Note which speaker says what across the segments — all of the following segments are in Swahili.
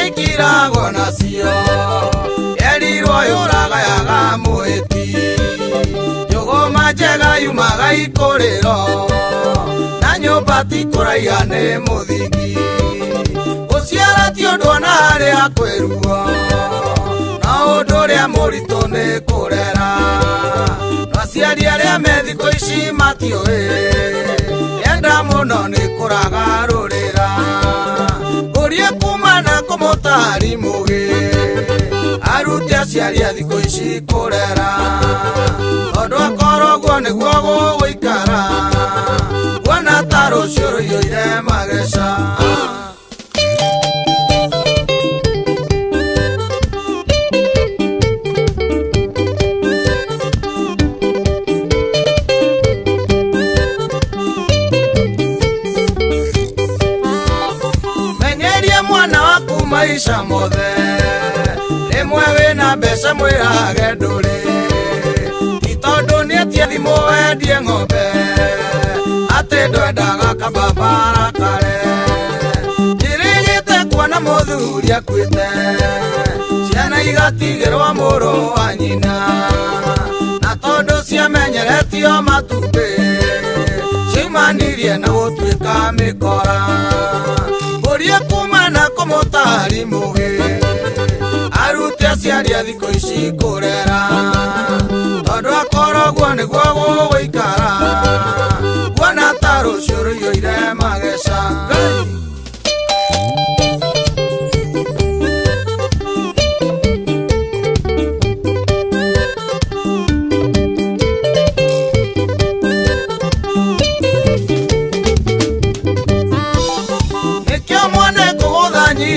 Speaker 1: ikirago nacio erirwo yuraga yaga mwiti Jogoma njega yumaga ikuriro na nyumba tikuraiha ni muthingi guciara ti undu ona haria kwiruo na undu uria muritu ni kurera aciari aria me thikũ ici matiũĩ enda mũno ni kuraga rũrĩra kurie kuma na kũmũtari mũgĩ aruti aciari a thikũ ici kurera tondũ akorwo guo nĩguo gũgũikara kuona ta rũciũ rũiyũire mageca maisha mothe rimwe wina mbeca mwirage nduri itondu nietie thimu wendie ng'ombe ati ndwendaga kabambara kare njirigite kuona muthuri akuite ciana igatigirwo mũrũ wa nyina na tondu ciamenyeretio matumbĩ ciumanirie na gũtuĩka mĩkora kurie kuma na kũmũtari mũgĩ aruti aciari a thikũ ici kurera tondũ akorwo guo nĩguo gũgũikara kuona ta rũciũ rũiyũire mageca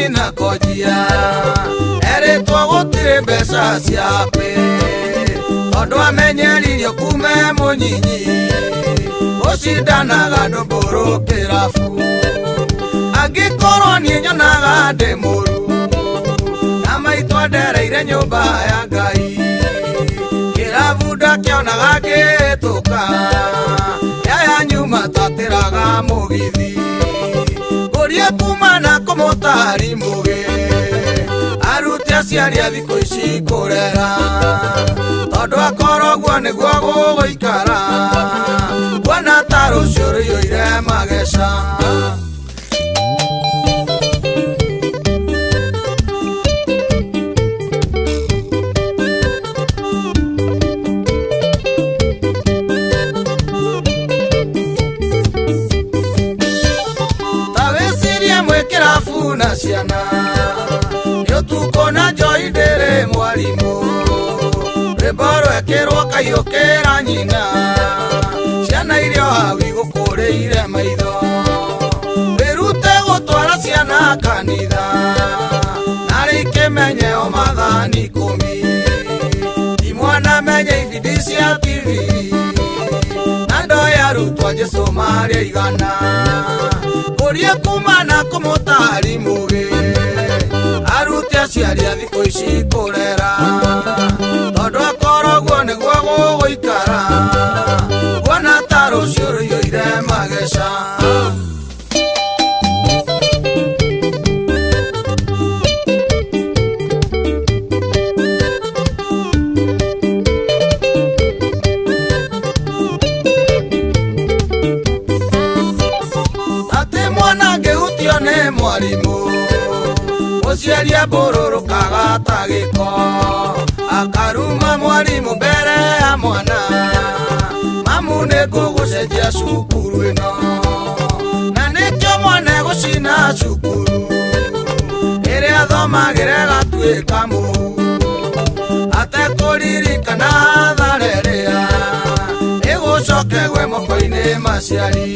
Speaker 1: na kojia eritwo gũtirĩ mbeca ciape tondũ amenyeririo kume mũnyinyi ũcindanaga ndũmbũrũ kĩrabu angĩkorwo niĩ nyonaga ndĩ mũru na maitũ ndereire nyũmba ya Ngai kĩrabu ndakĩonaga ngĩhĩtũka yaya nyuma tatĩraga mũgithi kurie kuma na kũmũtari mũgĩ aruti aciari a thikũ ici kurera tondũ akorwo guo nĩguo gũgũikara kuona ta rũciũ rũiyũire mageca kĩrabu na ciana nĩũtukũ na njoi ndĩrĩ mwarimũ rwĩmbo rwekĩrwo kahiũ kĩra nyina ciana iria o hau igũkũrĩire maitho wĩrute gũtwara ciana kanitha narĩ ikĩmenye o mathani 10 imwana menye ibindi cia TV na ndoya arutwo Jesũ marĩ 100 kurie kuma na kũmũtari mũgĩ aruti aciari a thikũ ici kurera tondũ akorwo guo nĩguo gũgũikara kuona ta rũciũ rũiyũire mageca mwarimũ mũciaria mbũrũrũkaga ta gĩko akaruma mwarimũ mbere ya mwana mamu nĩngũgũcenjia cukuru ĩno na nĩkĩo mwana egũcina cukuru ĩrĩa athomagĩra ĩgatuĩka mũhu atekũririkana hathara ĩrĩa ĩgũcoke gwe moko-inĩ maciari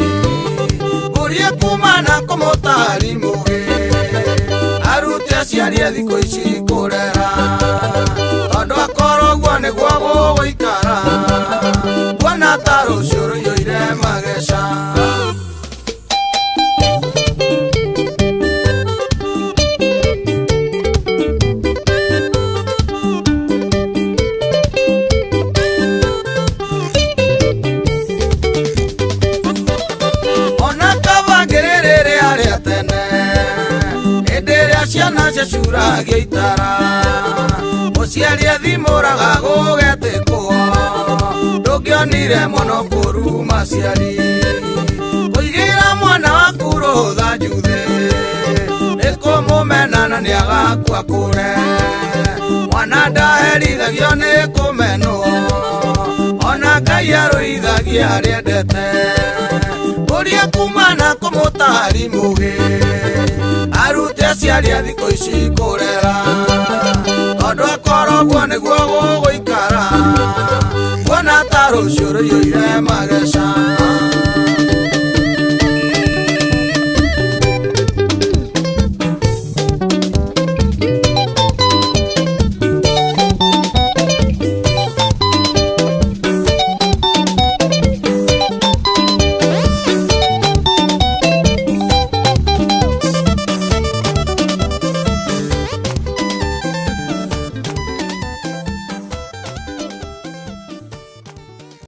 Speaker 1: kurie kuma na kũmũtari mũgĩ aruti aciari a thikũ ici kurera tondũ akorwo guo nĩguo gũgũikara kuona ta rũciũ rũiyũire mageca ciana cia curagia itara mũciari athimũraga gũgetekwo ndũngĩonire mwana kũruma ciari kũigĩra mwana waku rũtha njuthĩ nĩkũmũmenana nĩagakua kũre mwana ndaherithagio nĩ kũmenwo ona Ngai arũithagia arĩendete ũria kumana kũmũtari mũgĩ arute aciari a thikũ ici kũrera tondũ akoragwo nĩguo gũgũikara kuona ta rũciũ rũiyũire mageca